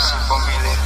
Sin familia.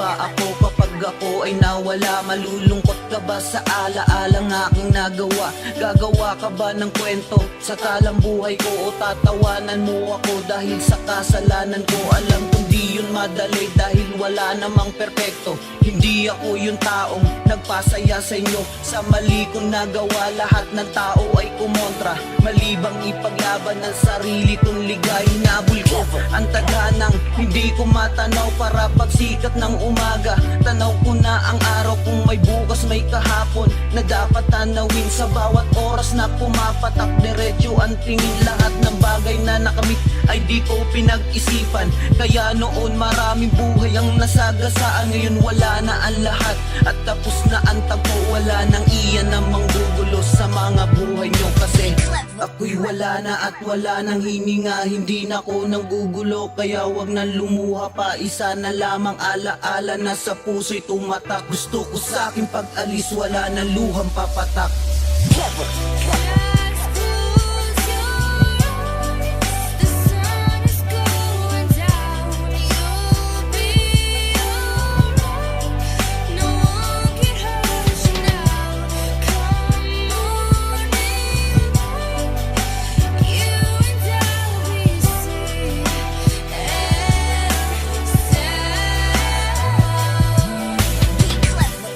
Ako kapag ako ay nawala? Malulungkot ka ba sa alalang aking nagawa? Gagawa ka ba ng kwento sa talang buhay ko? O tatawanan mo ako dahil sa kasalanan ko? Alam kong di yun madali dahil wala namang perpekto. Hindi ako yung taong nagpasaya sa inyo. Sa mali kong nagawa, lahat ng tao ay kumontra. Malibang ipaglaban ng sarili kong ligay. Hinabol ko ang tadhanang hindi ko matanaw para pagsikat ng umaga. Tanaw ko na ang araw kung may bukas may kahapon na dapat tanawin sa bawat oras na pumapatak. Diretso ang tingin, lahat ng bagay na nakamit ay di ko pinag-isipan. Kaya noon maraming buhay ang nasagasaan. Ngayon wala na ang lahat at tapos na ang tagpo. Wala nang iyan na manggugulo sa mga buhay nyo. Kasi ako'y wala na at wala nang hininga. Hindi na ko nanggugulo kaya wag na lumuha pa. Isa na lamang alaala na sa puso'y tumatak. Gusto ko sa aking pag-alis, wala na luhang papatak.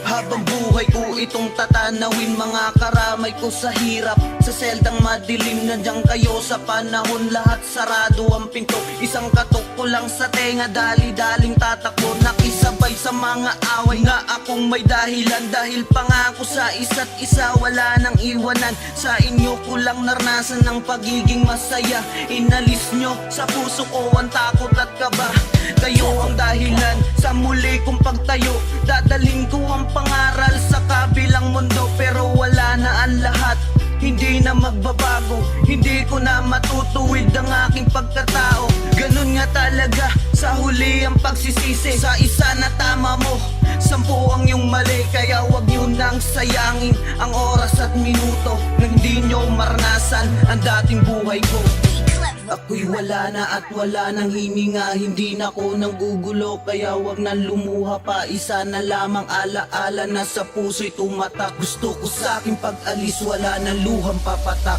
Habang buhay ko itong tatanawin, mga karamay ko sa hirap. Sa seldang madilim, nandiyan kayo sa panahon. Lahat sarado ang pinto, isang katok ko lang sa tenga. Dali-daling tatakbo, nakisabay sa mga away. Na akong may dahilan, dahil pangako sa isa't isa. Wala nang iwanan, sa inyo ko lang naranasan ng pagiging masaya. Inalis nyo sa puso ko ang takot at kaba. Kayo ang dahilan sa muli kong pagtayo. Dadaling ko ang pangaral sa kabilang mundo. Pero wala na ang lahat, hindi na magbabago. Hindi ko na matutuwid ang aking pagkatao. Ganun nga talaga, sa huli ang pagsisisi. Sa isa na tama mo, 10 ang iyong mali. Kaya wag nyo nang sayangin ang oras at minuto na hindi nyo maranasan ang dating buhay ko. Ako'y wala na at wala nang hininga. Hindi na ko nanggugulo kaya wag na lumuha pa. Isa na lamang alaala na sa puso'y tumatak. Gusto ko sa aking pag-alis, wala na luhang papatak.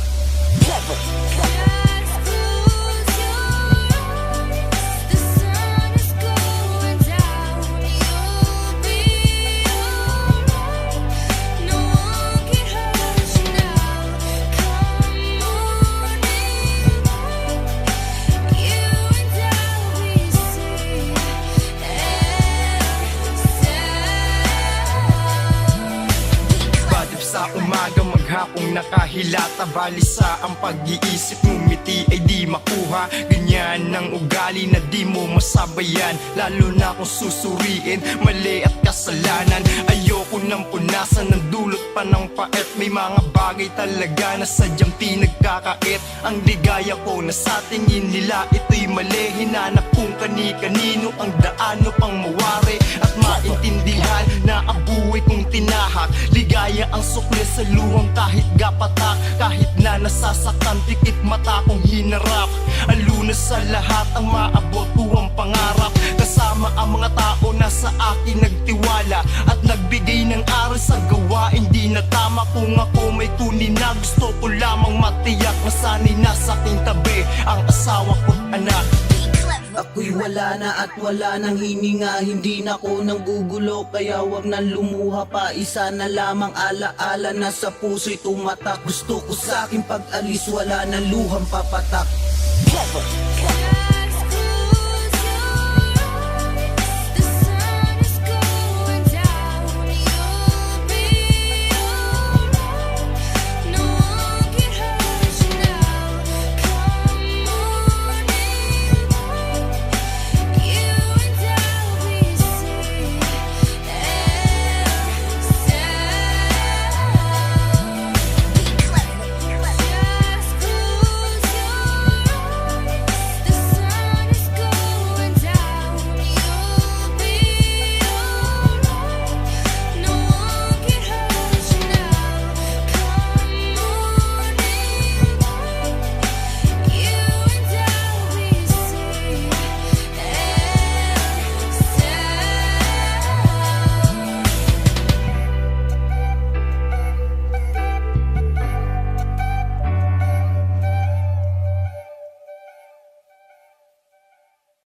Sa umaga maghapong nakahilata, balisa ang pag-iisip, ngumiti ay di makuha. Ganyan ang ugali na di mo masabayan, lalo na kung susuriin mali at kasalanan. Ayoko nang punasan ng dulot pa ng pait. May mga bagay talaga na sadyang pinagkakait. Ang ligaya ko na sa tingin nila ito'y mali. Hinanap kung kani-kanino ang daano pang mawari at maintindihan na ang buhay kong tinahak. Ligaya ang sukli sa luwang kahit gapatak. Kahit na nasasaktan, pikit mata kong hinarap. Aluna sa lahat ang maabot ko ang pangarap. Kasama ang mga tao na sa akin nagtiwala at nagbigay ng aral sa gawain di na tama. Kung ako may kunin na, gusto ko lamang matiyak na sana'y nasa aking tabi ang asawa ko't anak. Ako'y wala na at wala nang hininga. Hindi na ko nanggugulo kaya wag na lumuha pa. Isa na lamang alaala na sa puso'y tumatak. Gusto ko sa aking pag-alis, wala na luhang papatak.